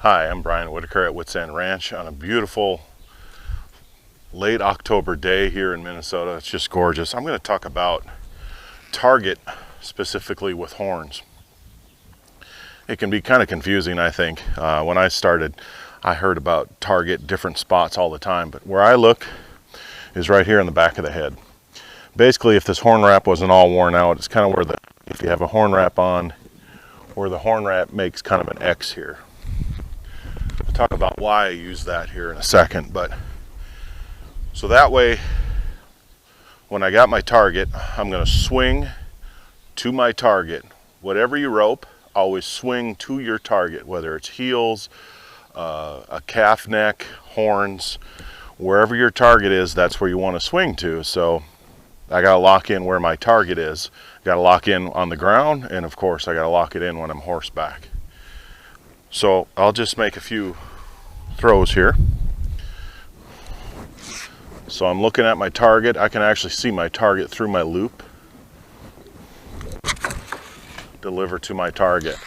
Hi, I'm Brian Whitaker at Wits End Ranch on a beautiful late October day here in Minnesota. It's just gorgeous. I'm going to talk about target specifically with horns. It can be kind of confusing, I think. When I started, I heard about target different spots all the time, but where I look is right here in the back of the head. Basically, if this horn wrap wasn't all worn out, it's kind of where if you have a horn wrap on, where the horn wrap makes kind of an X here. I'll talk about why I use that here in a second, but so that way when I got my target, I'm going to swing to my target. Whatever you rope, always swing to your target, whether it's heels, a calf neck, horns, wherever your target is, that's where you want to swing to. So I got to lock in where my target is. Got to lock in on the ground, and of course I got to lock it in when I'm horseback. So I'll just make a few throws here. So I'm looking at my target. I can actually see my target through my loop. Deliver to my target.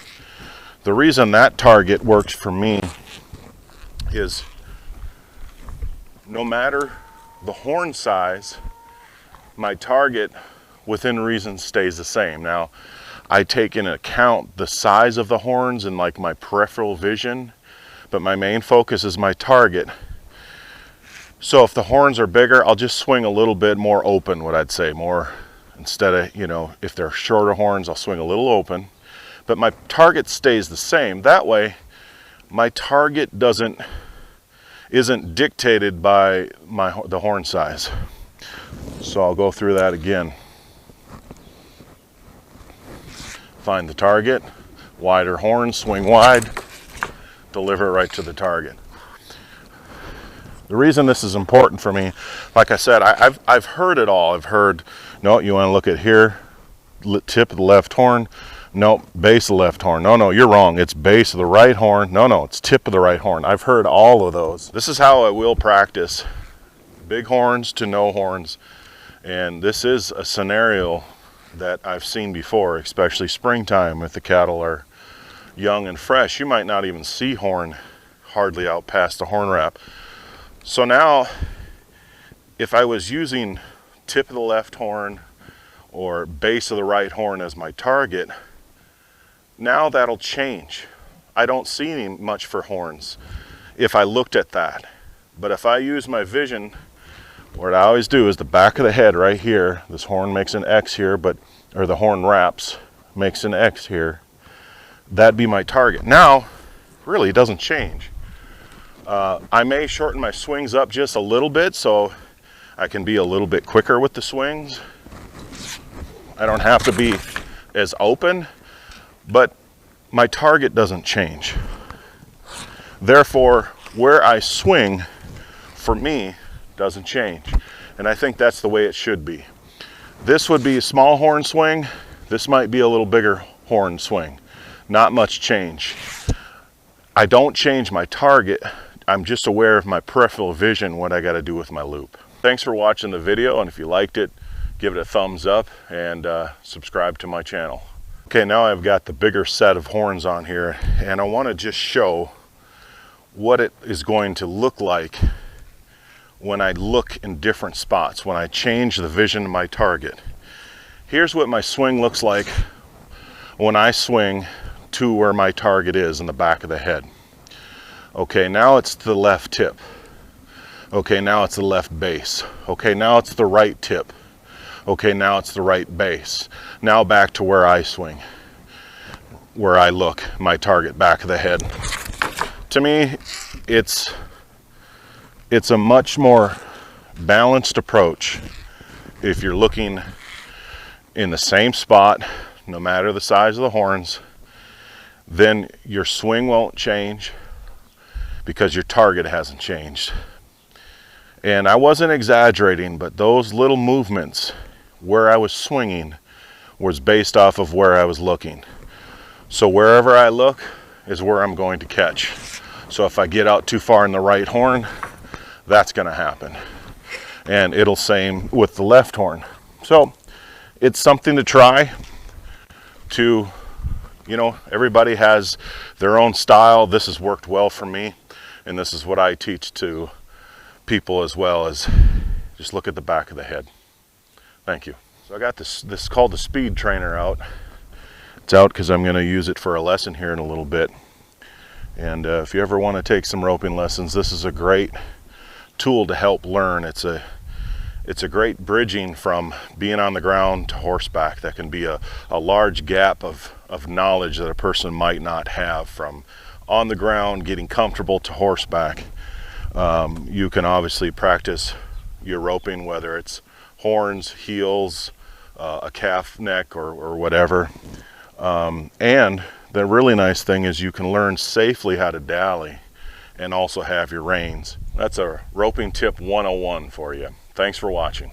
The reason that target works for me is no matter the horn size, my target within reason stays the same. Now, I take into account the size of the horns and like my peripheral vision, but my main focus is my target. So if the horns are bigger, I'll just swing a little bit more open, what I'd say, more instead of, if they're shorter horns, I'll swing a little open, but my target stays the same. That way, my target isn't dictated by the horn size. So I'll go through that again. Find the target, wider horn, swing wide, deliver it right to the target. The reason this is important for me, like I said, I've heard it all. I've heard, no, you want to look at here, tip of the left horn. No, base of the left horn. No, you're wrong. It's base of the right horn. No, it's tip of the right horn. I've heard all of those. This is how I will practice. Big horns to no horns. And this is a scenario that I've seen before, especially springtime if the cattle are young and fresh. You might not even see horn hardly out past the horn wrap. So now, if I was using tip of the left horn or base of the right horn as my target, now that'll change. I don't see any much for horns if I looked at that. But if I use my vision, what I always do is the back of the head right here, this horn makes an X here, or the horn wraps makes an X here, that'd be my target. Now, really it doesn't change. I may shorten my swings up just a little bit so I can be a little bit quicker with the swings. I don't have to be as open, but my target doesn't change. Therefore, where I swing, for me, doesn't change. And I think that's the way it should be. This would be a small horn swing. This might be a little bigger horn swing. Not much change. I don't change my target. I'm just aware of my peripheral vision, what I got to do with my loop. Thanks for watching the video, and if you liked it, give it a thumbs up and subscribe to my channel. Okay, now I've got the bigger set of horns on here, and I want to just show what it is going to look like when I look in different spots, when I change the vision of my target. Here's what my swing looks like when I swing to where my target is in the back of the head. Okay, now it's the left tip. Okay, now it's the left base. Okay, now it's the right tip. Okay, now it's the right base. Now back to where I swing, where I look, my target, back of the head. To me, it's a much more balanced approach if you're looking in the same spot, no matter the size of the horns. Then your swing won't change because your target hasn't changed. And I wasn't exaggerating, but those little movements where I was swinging was based off of where I was looking. So wherever I look is where I'm going to catch. So if I get out too far in the right horn, that's going to happen. And it'll same with the left horn. So it's something to try to, you know, everybody has their own style. This has worked well for me, and this is what I teach to people as well, as just look at the back of the head. Thank you. So I got this called the Speed Trainer out. It's out because I'm going to use it for a lesson here in a little bit. And if you ever want to take some roping lessons, this is a great tool to help learn. It's a great bridging from being on the ground to horseback. That can be a large gap of knowledge that a person might not have from on the ground, getting comfortable, to horseback. You can obviously practice your roping, whether it's horns, heels, a calf neck, or whatever. And the really nice thing is you can learn safely how to dally and also have your reins. That's a roping tip 101 for you. Thanks for watching.